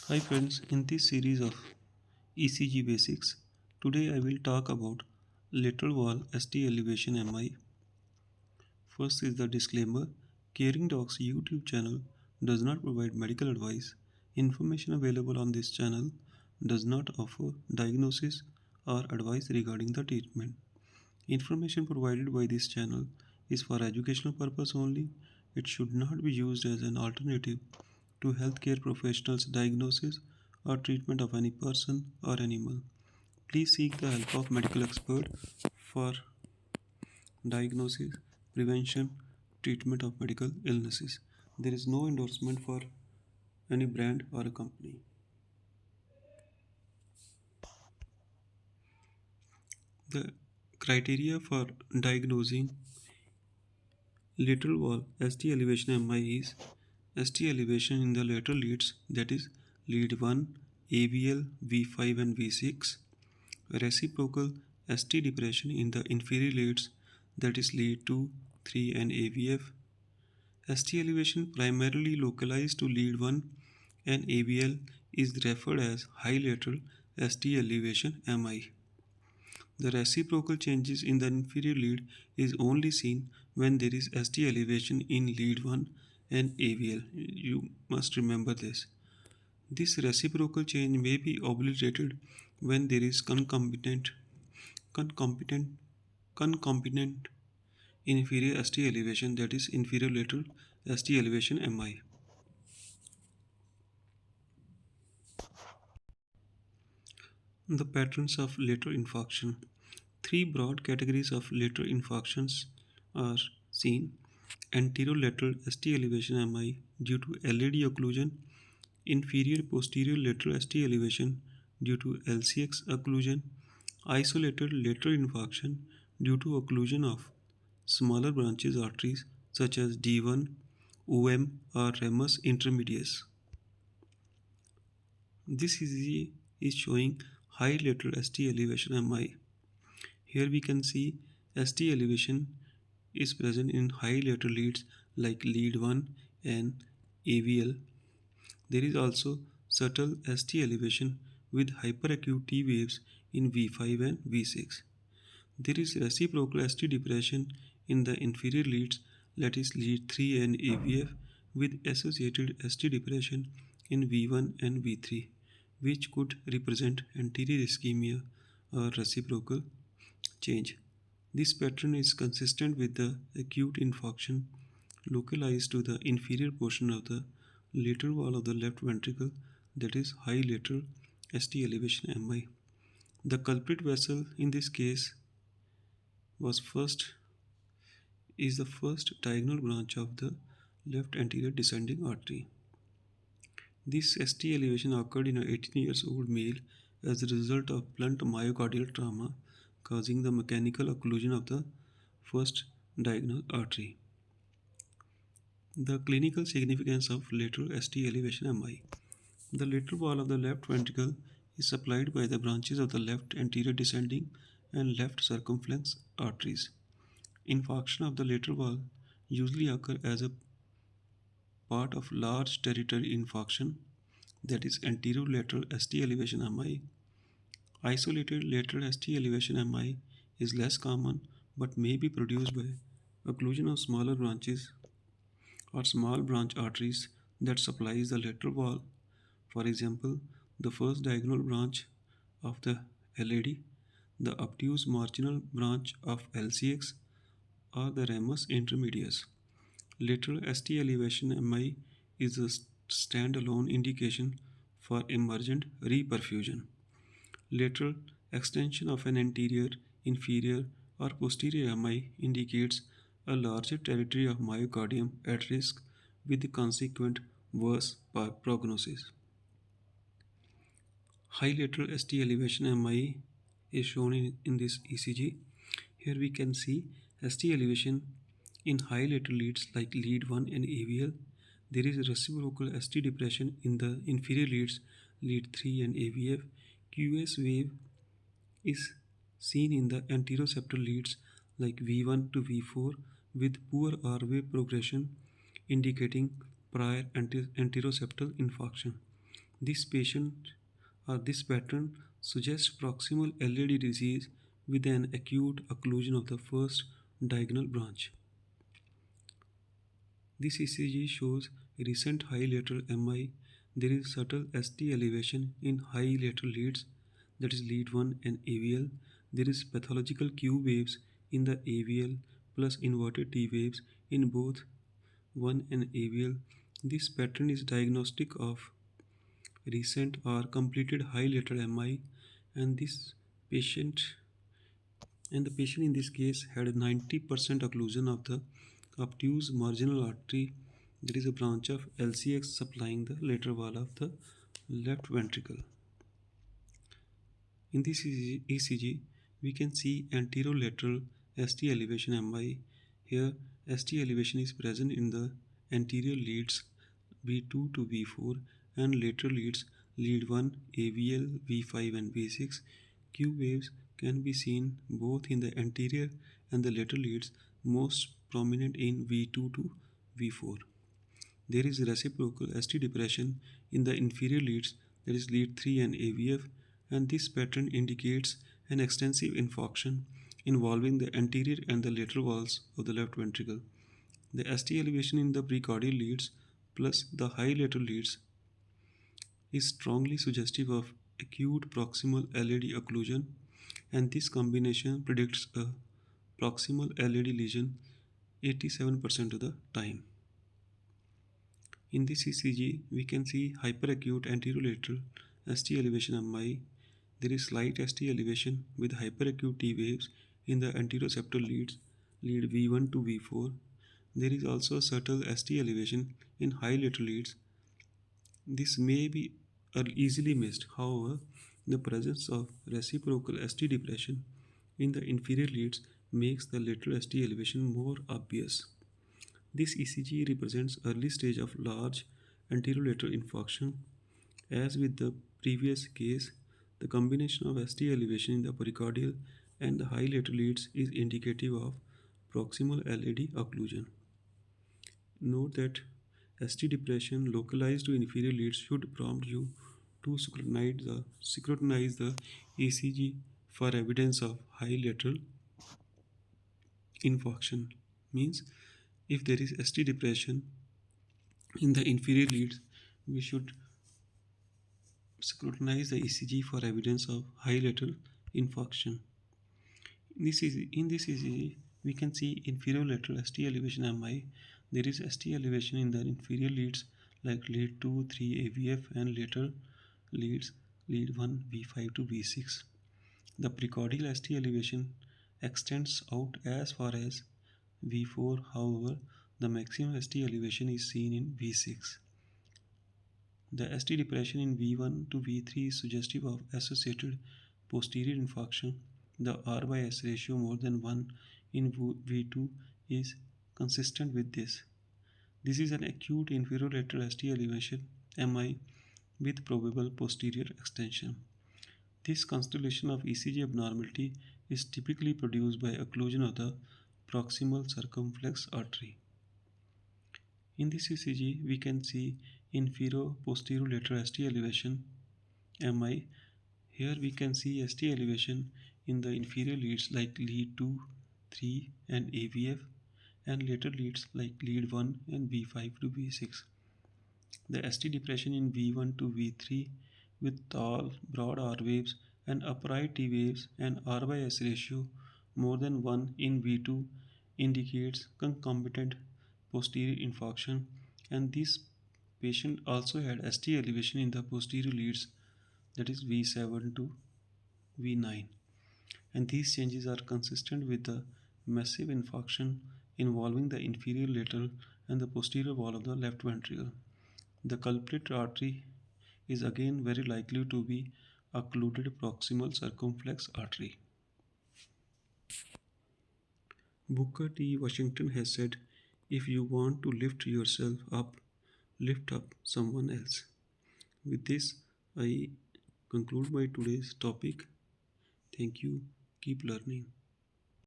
Hi friends, in this series of ECG basics, today I will talk about lateral wall ST elevation MI. First is the disclaimer. Caring Docs YouTube channel does not provide medical advice. Information available on this channel does not offer diagnosis or advice regarding the treatment. Information provided by this channel is for educational purpose only. It should not be used as an alternative to healthcare professionals' diagnosis or treatment of any person or animal. Please seek the help of medical expert for diagnosis, prevention, treatment of medical illnesses. There is no endorsement for any brand or a company. The criteria for diagnosing lateral wall ST elevation MI is ST elevation in the lateral leads, that is lead 1, AVL, V5 and V6. Reciprocal ST depression in the inferior leads, that is lead 2, 3 and AVF. ST elevation primarily localized to lead 1 and AVL is referred as high lateral ST elevation MI. The reciprocal changes in the inferior lead is only seen when there is ST elevation in lead 1 and AVL. You must remember this. This reciprocal change may be obliterated when there is concomitant inferior ST elevation, that is inferior lateral ST elevation MI. The patterns of lateral infarction. Three broad categories of lateral infarctions are seen: anterolateral ST elevation MI due to LAD occlusion, inferior-posterior-lateral ST elevation due to LCX occlusion, isolated lateral infarction due to occlusion of smaller branches arteries such as D1, OM or ramus intermedius. This ECG is showing high lateral ST elevation MI. Here we can see ST elevation is present in high lateral leads like lead 1 and AVL. There is also subtle ST elevation with hyperacute T waves in V5 and V6. There is reciprocal ST depression in the inferior leads, that is lead 3 and AVF, with associated ST depression in V1 and V3, which could represent anterior ischemia or reciprocal change. This pattern is consistent with the acute infarction localized to the inferior portion of the lateral wall of the left ventricle, that is high lateral ST elevation MI. The culprit vessel in this case is the first diagonal branch of the left anterior descending artery. This ST elevation occurred in an 18 years old male as a result of blunt myocardial trauma causing the mechanical occlusion of the first diagonal artery. The clinical significance of lateral ST elevation MI. The lateral wall of the left ventricle is supplied by the branches of the left anterior descending and left circumflex arteries. Infarction of the lateral wall usually occur as a part of large territory infarction, that is anterolateral ST elevation MI. Isolated lateral ST elevation MI is less common but may be produced by occlusion of smaller branches or small branch arteries that supplies the lateral wall. For example, the first diagonal branch of the LAD, the obtuse marginal branch of LCX, or the ramus intermedius. Lateral ST elevation MI is a standalone indication for emergent reperfusion. Lateral extension of an anterior, inferior, or posterior MI indicates a larger territory of myocardium at risk with consequent worse prognosis. High lateral ST elevation MI is shown in this ECG. Here we can see ST elevation in high lateral leads like lead 1 and AVL. There is reciprocal ST depression in the inferior leads lead 3 and AVF. QS wave is seen in the anteroseptal leads like V1 to V4 with poor R wave progression indicating prior anteroseptal infarction. This patient or this pattern suggests proximal LAD disease with an acute occlusion of the first diagonal branch. This ECG shows recent high lateral MI. There is subtle ST elevation in high lateral leads, that is lead 1 and AVL. There is pathological Q waves in the AVL plus inverted T waves in both 1 and AVL. This pattern is diagnostic of recent or completed high lateral MI, and patient the patient in this case had a 90% occlusion of the obtuse marginal artery. There is a branch of LCX supplying the lateral wall of the left ventricle. In this ECG, we can see anterolateral ST elevation MI. Here, ST elevation is present in the anterior leads V2 to V4 and lateral leads lead 1, AVL, V5 and V6. Q waves can be seen both in the anterior and the lateral leads, most prominent in V2 to V4. There is reciprocal ST depression in the inferior leads, that is lead 3 and AVF, and this pattern indicates an extensive infarction involving the anterior and the lateral walls of the left ventricle. The ST elevation in the precordial leads plus the high lateral leads is strongly suggestive of acute proximal LAD occlusion, and this combination predicts a proximal LAD lesion 87% of the time. In this ECG, we can see hyperacute anterolateral ST elevation MI. There is slight ST elevation with hyperacute T waves in the anteroseptal leads, lead V1 to V4. There is also subtle ST elevation in high lateral leads. This may be easily missed. However, the presence of reciprocal ST depression in the inferior leads makes the lateral ST elevation more obvious. This ECG represents early stage of large anterolateral infarction. As with the previous case, the combination of ST elevation in the pericardial and the high lateral leads is indicative of proximal LAD occlusion. Note that ST depression localized to inferior leads should prompt you to scrutinize the ECG for evidence of high lateral infarction. Means if there is ST depression in the inferior leads, we should scrutinize the ECG for evidence of high lateral infarction. In this ECG, we can see inferior-lateral ST elevation MI. There is ST elevation in the inferior leads like lead 2, 3, AVF and lateral leads lead 1, V5 to V6. The precordial ST elevation extends out as far as V4, however, the maximum ST elevation is seen in V6. The ST depression in V1 to V3 is suggestive of associated posterior infarction. The R by S ratio more than 1 in V2 is consistent with this. This is an acute inferior-lateral ST elevation MI with probable posterior extension. This constellation of ECG abnormality is typically produced by occlusion of the proximal circumflex artery. In this ECG, we can see inferior-posterior-lateral ST elevation MI. Here we can see ST elevation in the inferior leads like lead 2, 3 and AVF and lateral leads like lead 1 and V5 to V6. The ST depression in V1 to V3 with tall broad R waves and upright T waves and R by S ratio more than 1 in V2 indicates concomitant posterior infarction, and this patient also had ST elevation in the posterior leads, that is V7 to V9, and these changes are consistent with the massive infarction involving the inferior lateral and the posterior wall of the left ventricle. The culprit artery is again very likely to be occluded proximal circumflex artery. Booker T. Washington has said, if you want to lift yourself up, lift up someone else. With this, I conclude my today's topic. Thank you. Keep learning.